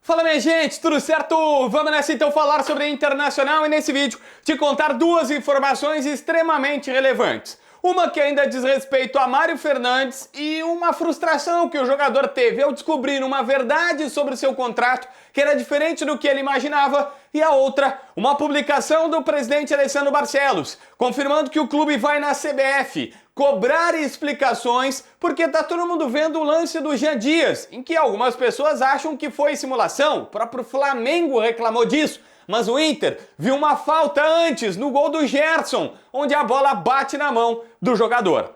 Fala minha gente, tudo certo? Vamos nessa então falar sobre a Internacional e nesse vídeo te contar duas informações extremamente relevantes. Uma que ainda diz respeito a Mário Fernandes e uma frustração que o jogador teve ao descobrir uma verdade sobre o seu contrato que era diferente do que ele imaginava, e a outra, uma publicação do presidente Alessandro Barcelos, confirmando que o clube vai na CBF cobrar explicações porque tá todo mundo vendo o lance do Jean Dias, em que algumas pessoas acham que foi simulação, o próprio Flamengo reclamou disso, mas o Inter viu uma falta antes no gol do Gerson, onde a bola bate na mão do jogador.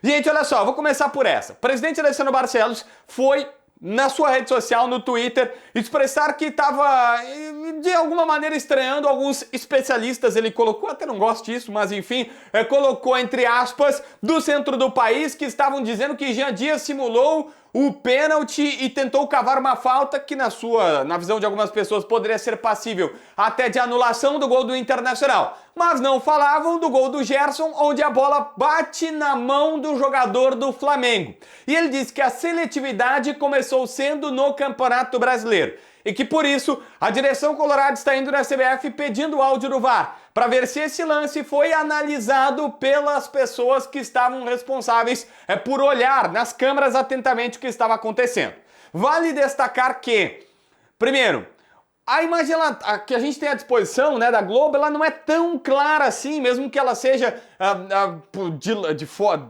Gente, olha só, vou começar por essa. O presidente Alessandro Barcelos foi na sua rede social, no Twitter, expressar que estava, de alguma maneira, estranhando alguns especialistas. Ele colocou, até não gosto disso, mas enfim, colocou entre aspas, do centro do país, que estavam dizendo que Jean Dias simulou o pênalti e tentou cavar uma falta que na visão de algumas pessoas poderia ser passível até de anulação do gol do Internacional. Mas não falavam do gol do Gerson, onde a bola bate na mão do jogador do Flamengo. E ele disse que a seletividade começou sendo no Campeonato Brasileiro e que por isso a direção colorada está indo na CBF pedindo o áudio do VAR para ver se esse lance foi analisado pelas pessoas que estavam responsáveis por olhar nas câmeras atentamente o que estava acontecendo. Vale destacar que, primeiro, a imagem que a gente tem à disposição, né, da Globo, ela não é tão clara assim, mesmo que ela seja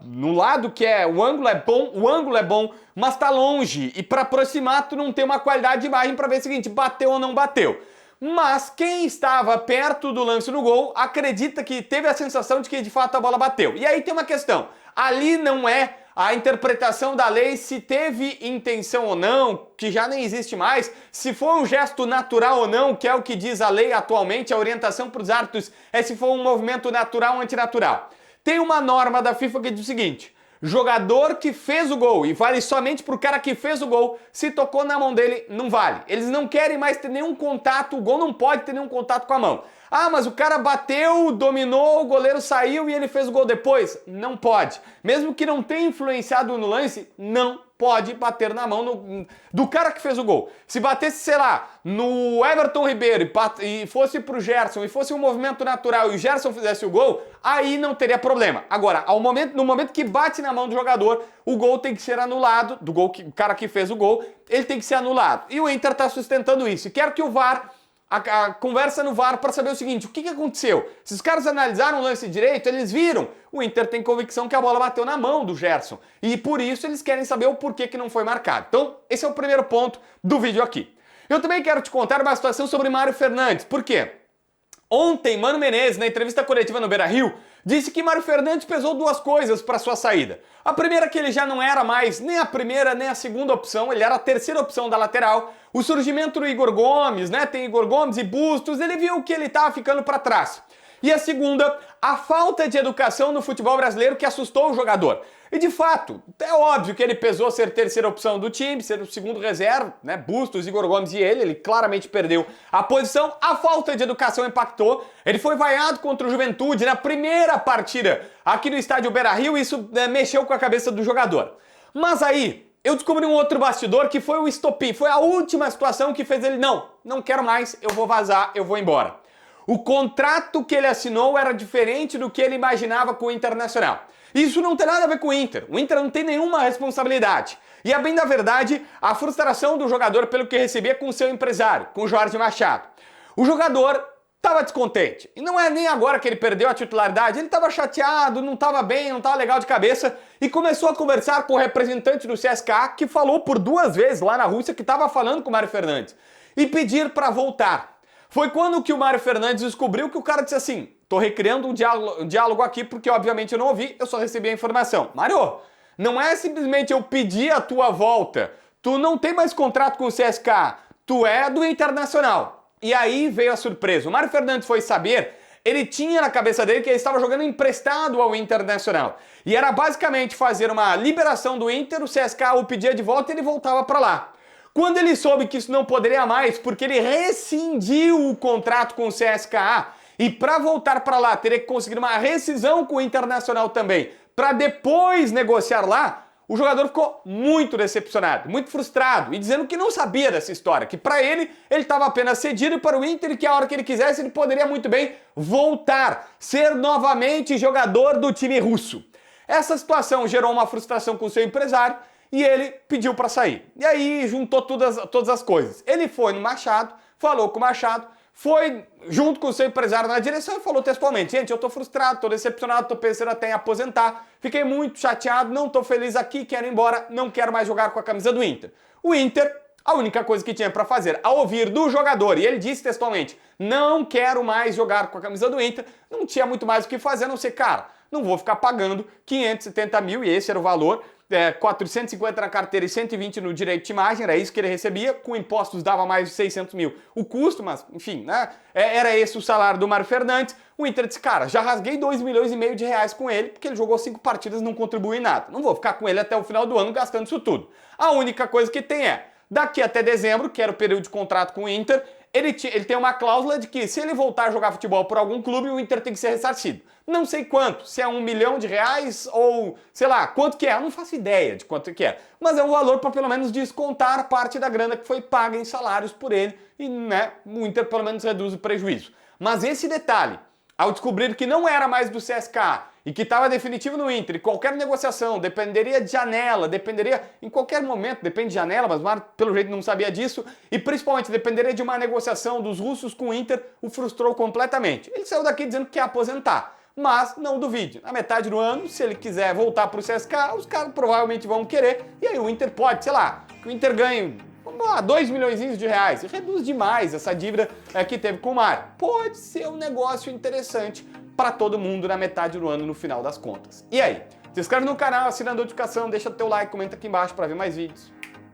no lado que é o ângulo é bom, mas tá longe, e para aproximar tu não tem uma qualidade de imagem para ver o seguinte, bateu ou não bateu. Mas quem estava perto do lance no gol acredita que teve a sensação de que de fato a bola bateu. E aí tem uma questão, ali não é a interpretação da lei se teve intenção ou não, que já nem existe mais, se foi um gesto natural ou não, que é o que diz a lei atualmente, a orientação para os árbitros é se foi um movimento natural ou antinatural. Tem uma norma da FIFA que diz o seguinte, jogador que fez o gol, e vale somente para o cara que fez o gol, se tocou na mão dele, não vale. Eles não querem mais ter nenhum contato, o gol não pode ter nenhum contato com a mão. Ah, mas o cara bateu, dominou, o goleiro saiu e ele fez o gol depois? Não pode. Mesmo que não tenha influenciado no lance, não pode bater na mão do cara que fez o gol. Se batesse, sei lá, no Everton Ribeiro e fosse pro Gerson e fosse um movimento natural e o Gerson fizesse o gol, aí não teria problema. Agora, no momento que bate na mão do jogador, o gol tem que ser anulado, o cara que fez o gol, ele tem que ser anulado. E o Inter está sustentando isso. E quer que o VAR... A conversa no VAR para saber o seguinte, o que aconteceu? Se os caras analisaram o lance direito, eles viram. O Inter tem convicção que a bola bateu na mão do Gerson. E por isso eles querem saber o porquê que não foi marcado. Então, esse é o primeiro ponto do vídeo aqui. Eu também quero te contar uma situação sobre Mário Fernandes. Por quê? Ontem, Mano Menezes, na entrevista coletiva no Beira-Rio, disse que Mário Fernandes pesou duas coisas para sua saída. A primeira é que ele já não era mais nem a primeira nem a segunda opção, ele era a terceira opção da lateral. O surgimento do Igor Gomes, né, tem Igor Gomes e Bustos, ele viu que ele estava ficando para trás. E a segunda, a falta de educação no futebol brasileiro que assustou o jogador. E de fato, é óbvio que ele pesou ser terceira opção do time, ser o segundo reserva, né? Bustos, Igor Gomes e ele claramente perdeu a posição. A falta de educação impactou. Ele foi vaiado contra o Juventude na primeira partida aqui no estádio Beira-Rio e isso mexeu com a cabeça do jogador. Mas aí, eu descobri um outro bastidor que foi o estopim, foi a última situação que fez ele, não quero mais, eu vou vazar, eu vou embora. O contrato que ele assinou era diferente do que ele imaginava com o Internacional. Isso não tem nada a ver com o Inter não tem nenhuma responsabilidade. E a bem da verdade, a frustração do jogador pelo que recebia com o seu empresário, com o Jorge Machado. O jogador estava descontente. E não é nem agora que ele perdeu a titularidade, ele estava chateado, não estava bem, não estava legal de cabeça e começou a conversar com o representante do CSKA que falou por duas vezes lá na Rússia que estava falando com o Mário Fernandes e pedir para voltar. Foi quando que o Mário Fernandes descobriu que o cara disse assim, tô recriando um diálogo aqui porque obviamente eu não ouvi, eu só recebi a informação. Mário, não é simplesmente eu pedir a tua volta, tu não tem mais contrato com o CSKA, tu é do Internacional. E aí veio a surpresa, o Mário Fernandes foi saber, ele tinha na cabeça dele que ele estava jogando emprestado ao Internacional. E era basicamente fazer uma liberação do Inter, o CSKA o pedia de volta e ele voltava para lá. Quando ele soube que isso não poderia mais, porque ele rescindiu o contrato com o CSKA, e para voltar para lá teria que conseguir uma rescisão com o Internacional também, para depois negociar lá, o jogador ficou muito decepcionado, muito frustrado e dizendo que não sabia dessa história, que para ele estava apenas cedido para o Inter e que a hora que ele quisesse ele poderia muito bem voltar, ser novamente jogador do time russo. Essa situação gerou uma frustração com o seu empresário e ele pediu para sair. E aí juntou todas as coisas. Ele foi no Machado, falou com o Machado, foi junto com o seu empresário na direção e falou textualmente: gente, eu tô frustrado, tô decepcionado, tô pensando até em aposentar, fiquei muito chateado, não tô feliz aqui, quero ir embora, não quero mais jogar com a camisa do Inter. O Inter, a única coisa que tinha para fazer, ao ouvir do jogador, e ele disse textualmente: não quero mais jogar com a camisa do Inter, não tinha muito mais o que fazer, a não ser, cara, não vou ficar pagando 570 mil, e esse era o valor, 450 na carteira e 120 no direito de imagem, era isso que ele recebia, com impostos dava mais de 600 mil o custo, mas enfim, né? Era esse o salário do Mário Fernandes. O Inter disse: cara, já rasguei 2,5 milhões de reais com ele, porque ele jogou 5 partidas e não contribuiu em nada. Não vou ficar com ele até o final do ano gastando isso tudo. A única coisa que tem daqui até dezembro, que era o período de contrato com o Inter, ele tem uma cláusula de que se ele voltar a jogar futebol por algum clube, o Inter tem que ser ressarcido. Não sei quanto, se é R$1 milhão ou, sei lá, quanto que é, eu não faço ideia de quanto que é. Mas é um valor para pelo menos descontar parte da grana que foi paga em salários por ele e, né, o Inter pelo menos reduz o prejuízo. Mas esse detalhe, ao descobrir que não era mais do CSKA e que estava definitivo no Inter, e qualquer negociação dependeria de janela, dependeria em qualquer momento, depende de janela, mas o Mário pelo jeito não sabia disso, e principalmente dependeria de uma negociação dos russos com o Inter, o frustrou completamente. Ele saiu daqui dizendo que quer aposentar, mas não duvide, na metade do ano, se ele quiser voltar para o CSKA, os caras provavelmente vão querer, e aí o Inter pode, sei lá, que o Inter ganhe, vamos lá, 2 milhões de reais, e reduz demais essa dívida que teve com o Mário. Pode ser um negócio interessante para todo mundo na metade do ano, no final das contas. E aí? Se inscreve no canal, assina a notificação, deixa o teu like, comenta aqui embaixo para ver mais vídeos.